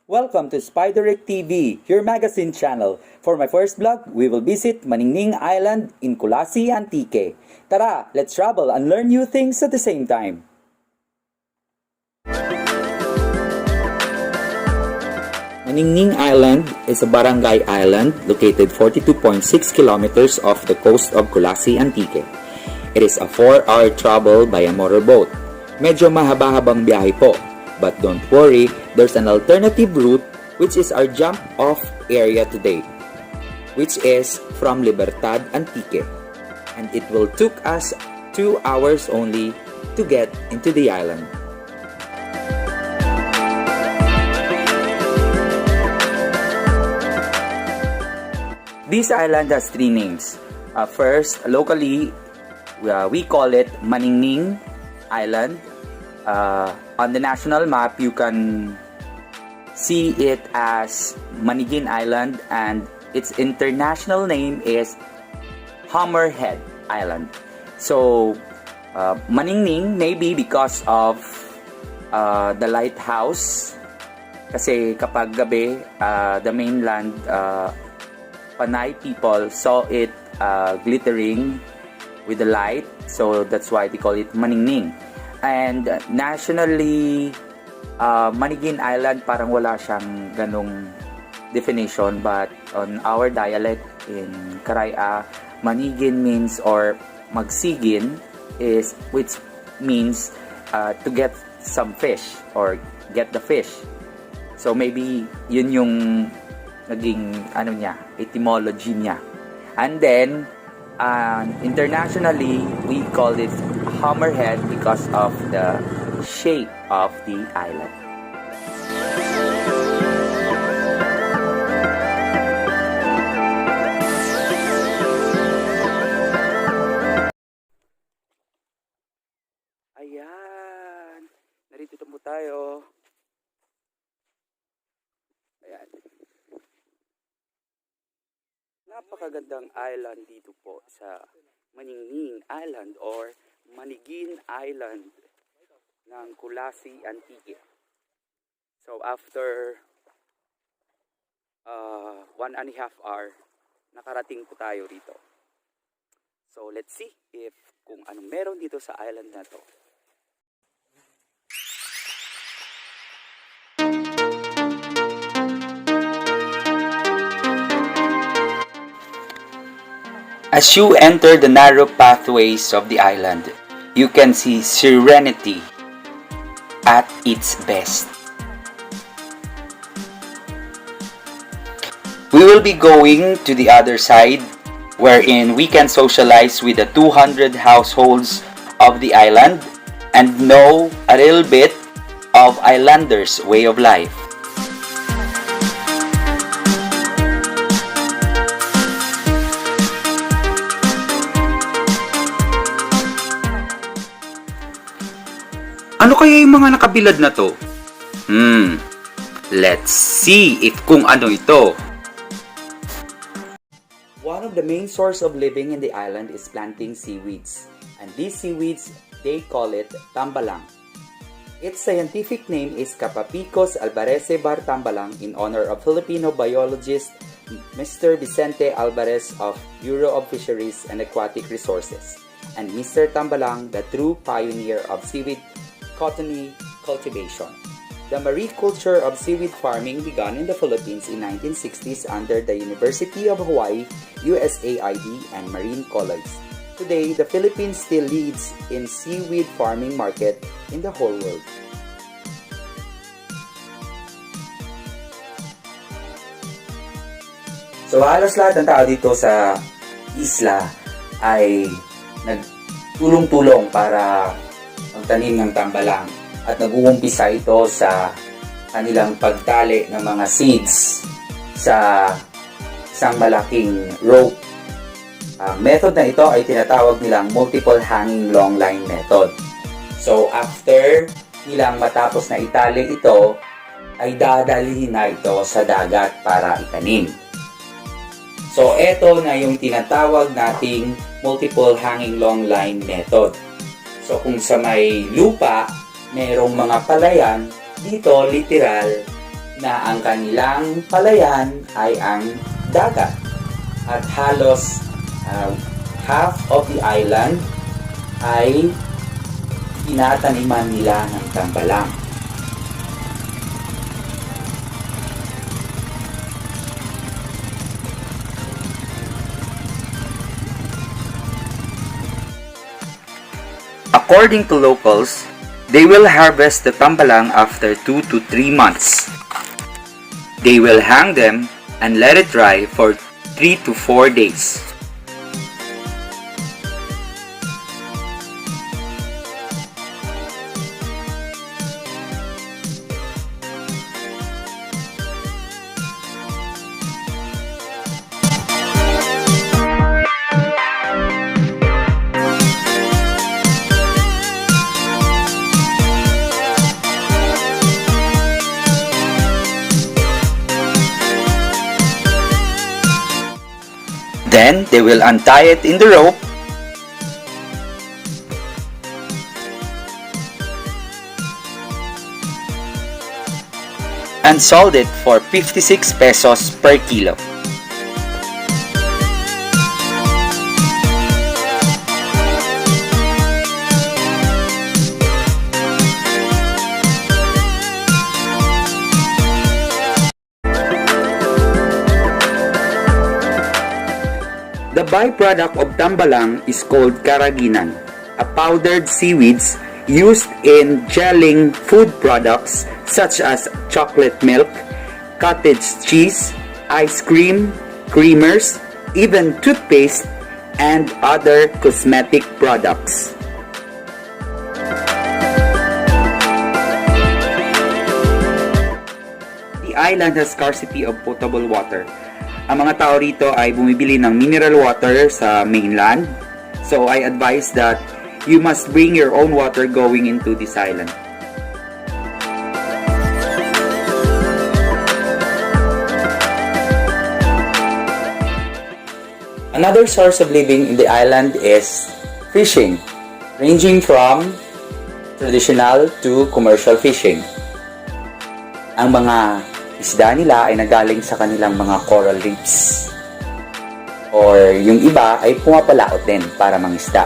Welcome to Spideric TV, your magazine channel. For my first vlog, we will visit Maningning Island in Kulasi, Antique. Tara, let's travel and learn new things at the same time. Maningning Island is a barangay island located 42.6 kilometers off the coast of Kulasi, Antique. It is a 4-hour travel by a motorboat. Medyo mahaba-habang biyahe po. But don't worry, there's an alternative route which is our jump off area today, which is from Libertad, Antique. And it will took us 2 hours only to get into the island. This island has 3 names. First, locally, we call it Maningning Island. On the national map, you can see it as Maningning Island, and its international name is Hammerhead Island. So, Maningning maybe because of the lighthouse. Kasi kapag gabi, the mainland Panay people saw it glittering with the light. So, that's why they call it Maningning. And nationally, Maningning Island parang wala siyang ganong definition, but on our dialect in Karaya, Maningin means or magsigin is which means to get some fish or get the fish. So maybe yun yung naging etymology niya. And then internationally, we call it Hammerhead because of the shape of the island. Ayan, narito po tayo. Ayan. Napakagandang island dito po sa Maningning Island or Maningning Island ng Kulasi, Antique. So after 1.5 hour, nakarating po tayo rito. So let's see if kung anong meron dito sa island na to. As you enter the narrow pathways of the island, you can see serenity at its best. We will be going to the other side, wherein we can socialize with the 200 households of the island and know a little bit of islanders' way of life. Ano kaya yung mga nakabilad na to? Let's see if kung ano ito. One of the main source of living in the island is planting seaweeds. And these seaweeds, they call it tambalang. Its scientific name is Capapicos alvarezi bar tambalang in honor of Filipino biologist Mr. Vicente Alvarez of Bureau of Fisheries and Aquatic Resources, and Mr. Tambalang, the true pioneer of seaweed cottony cultivation. The mariculture of seaweed farming began in the Philippines in 1960s under the University of Hawaii, USAID, and Marine College. Today, the Philippines still leads in seaweed farming market in the whole world. So halos lahat ng tao dito sa isla ay nagtulong-tulong para magtanim ng tambalang at nag-uumpisa ito sa kanilang pagtali ng mga seeds sa isang malaking rope. Ang method na ito ay tinatawag nilang multiple hanging long line method. So after nilang matapos na itali ito, ay dadalhin na ito sa dagat para itanim. So ito na yung tinatawag nating multiple hanging long line method. So kung sa may lupa, merong mga palayan, dito literal na ang kanilang palayan ay ang dagat. At halos half of the island ay tinataniman nila ng tambalang. According to locals, they will harvest the tambalang after 2 to 3 months. They will hang them and let it dry for 3 to 4 days. Then, they will untie it in the rope and sold it for 56 pesos per kilo. The byproduct of tambalang is called karaginan, a powdered seaweeds used in gelling food products such as chocolate milk, cottage cheese, ice cream, creamers, even toothpaste, and other cosmetic products. The island has scarcity of potable water. Ang mga tao rito ay bumibili ng mineral water sa mainland. So I advise that you must bring your own water going into this island. Another source of living in the island is fishing, ranging from traditional to commercial fishing. Ang mga isda nila ay nagaling sa kanilang mga coral reefs. Or yung iba ay pumapalaot din para mangisda.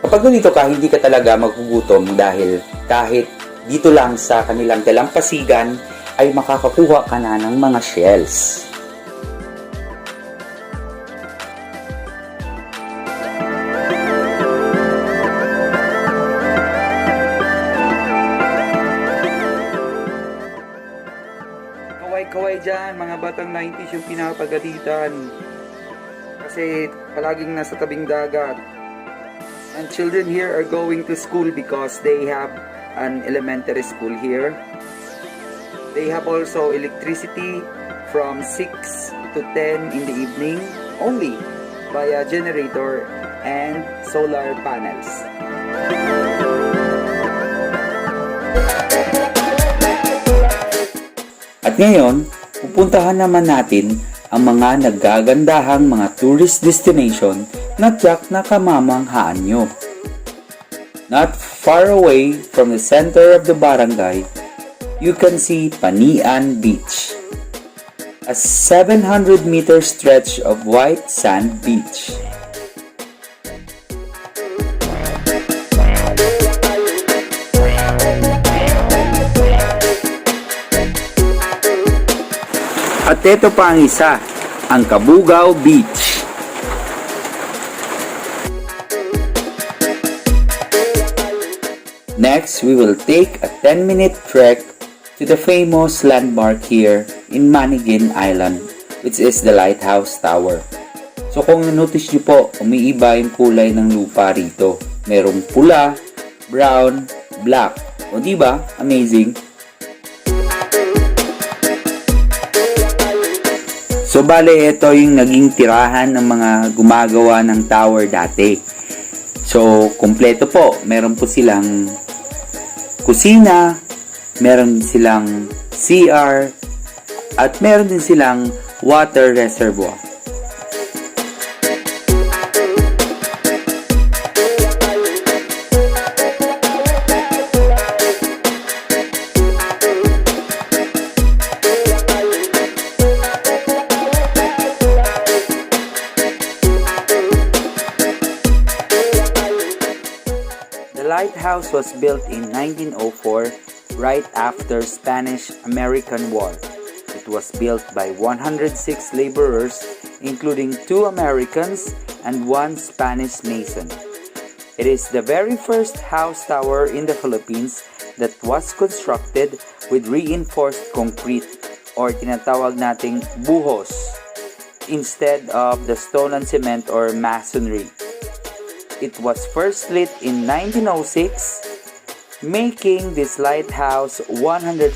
Kapag nandito ka, hindi ka talaga magugutom dahil kahit dito lang sa kanilang dalampasigan ay makakakuha ka na ng mga shells. Kaway-kaway dyan, mga batang 90s yung pinapagalitan. Kasi palaging nasa tabing dagat. And children here are going to school because they have an elementary school here. They have also electricity from 6 to 10 in the evening only via generator and solar panels. At ngayon, pupuntahan naman natin ang mga naggagandahang mga tourist destination na tiyak na kamamanghaan nyo. Not far away from the center of the barangay, you can see Panian Beach, a 700-meter stretch of white sand beach. At ito pa ang isa, ang Cabugao Beach. Next, we will take a 10-minute trek to the famous landmark here in Maningning Island, which is the Lighthouse Tower. So kung notice nyo po, umiiba yung kulay ng lupa rito. Merong pula, brown, black. O diba? Amazing. So bale, ito yung naging tirahan ng mga gumagawa ng tower dati. So, kompleto po. Meron po silang kusina, meron silang CR, at meron din silang water reservoir. The lighthouse was built in 1904, right after Spanish-American War. It was built by 106 laborers, including 2 Americans and 1 Spanish mason. It is the very first house tower in the Philippines that was constructed with reinforced concrete or tinatawag nating buhos instead of the stone and cement or masonry. It was first lit in 1906, making this lighthouse 114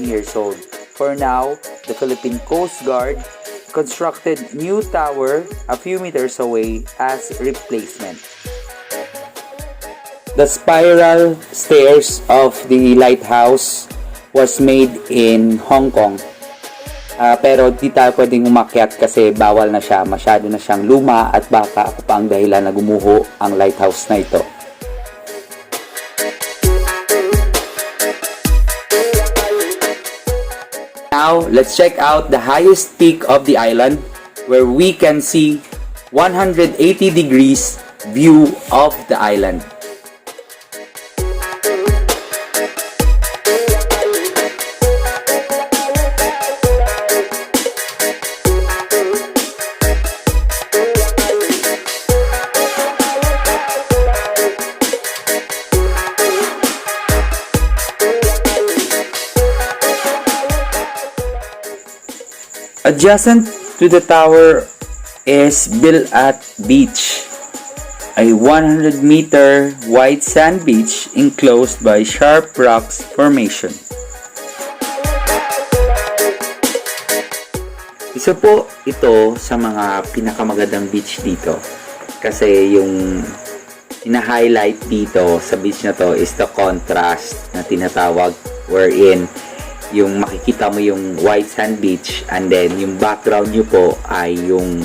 years old. For now, the Philippine Coast Guard constructed new tower a few meters away as replacement. The spiral stairs of the lighthouse was made in Hong Kong. Pero di tayo pwedeng umakyat kasi bawal na siya. Masyado na siyang luma at baka ako pa ang dahilan na gumuho ang lighthouse na ito. Now, let's check out the highest peak of the island where we can see 180 degrees view of the island. Adjacent to the tower is Bilat Beach, a 100-meter wide sand beach enclosed by sharp rocks formation. Isa po ito sa mga pinakamagandang beach dito kasi yung ina-highlight dito sa beach na to is the contrast na tinatawag wherein yung makikita mo yung white sand beach and then yung background nyo po ay yung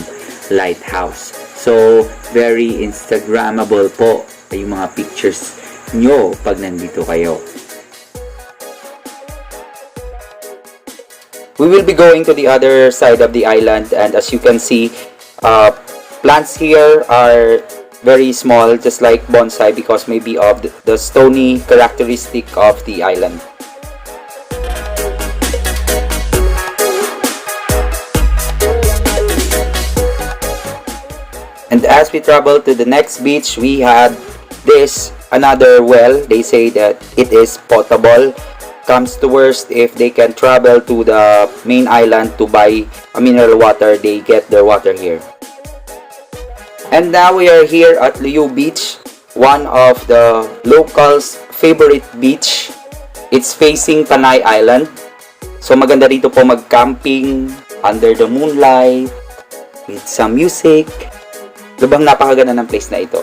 lighthouse. So, very Instagrammable po yung mga pictures nyo pag nandito kayo. We will be going to the other side of the island and as you can see, plants here are very small just like bonsai because maybe of the stony characteristic of the island. And as we travel to the next beach, we had this another well. They say that it is potable. Comes to worst, if they can travel to the main island to buy a mineral water, they get their water here. And now we are here at Liu Beach, one of the locals' favorite beach. It's facing Panay Island. So maganda rito po mag-camping under the moonlight with some music. Lubang napakaganda ng place na ito.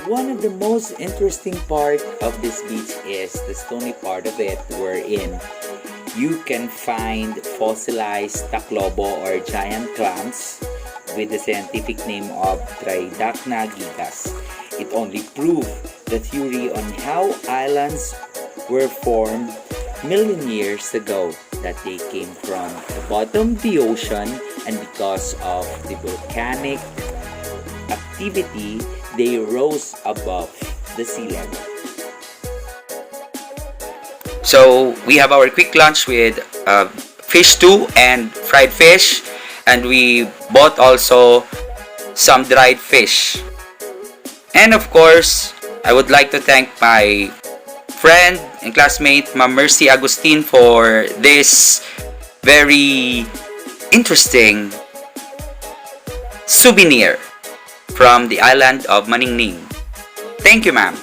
One of the most interesting part of this beach is the stony part of it wherein you can find fossilized taclobo or giant clams with the scientific name of Tridacna gigas. It only proved the theory on how islands were formed million years ago, that they came from the bottom of the ocean and because of the volcanic activity, they rose above the sea level. So we have our quick lunch with fish stew and fried fish. And we bought also some dried fish. And of course, I would like to thank my friend and classmate, Ma'am Mercy Agustin, for this very interesting souvenir from the island of Maningning. Thank you, ma'am.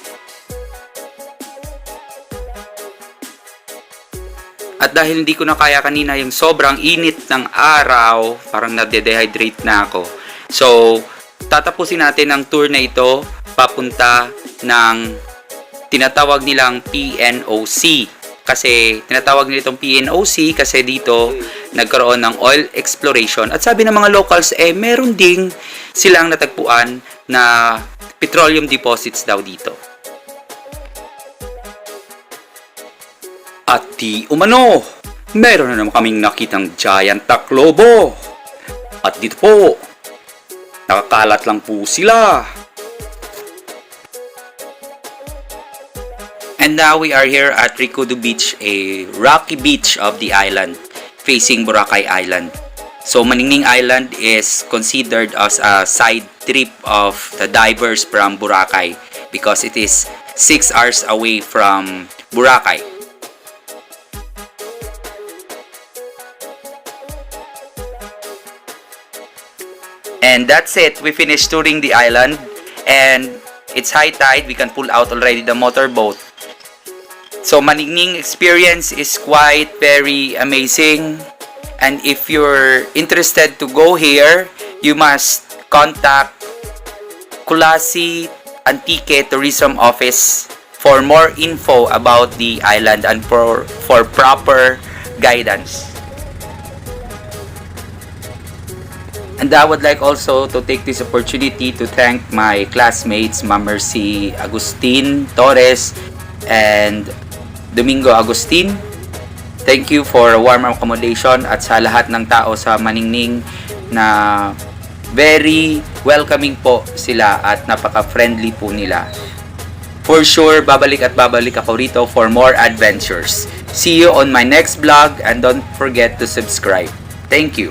At dahil hindi ko na kaya kanina yung sobrang init ng araw, parang nade-dehydrate na ako. So, tatapusin natin ang tour na ito papunta ng tinatawag nilang PNOC. Kasi tinatawag nila itong PNOC kasi dito nagkaroon ng oil exploration. At sabi ng mga locals, meron ding silang natagpuan na petroleum deposits daw dito. At di umano, meron na naman kaming nakitang giant taklobo. At dito po, nakakalat lang po sila. And now we are here at Ricudo Beach, a rocky beach of the island, facing Boracay Island. So Maningning Island is considered as a side trip of the divers from Boracay because it is 6 hours away from Boracay. And that's it. We finished touring the island and it's high tide. We can pull out already the motorboat. So Maningning experience is quite very amazing, and if you're interested to go here, you must contact Kulasi Antique Tourism Office for more info about the island and for proper guidance. And I would like also to take this opportunity to thank my classmates, Ma'am Mercy Agustin Torres and Domingo Agustin. Thank you for warm accommodation at sa lahat ng tao sa Maningning na very welcoming po sila at napaka-friendly po nila. For sure, babalik at babalik ako rito for more adventures. See you on my next vlog and don't forget to subscribe. Thank you.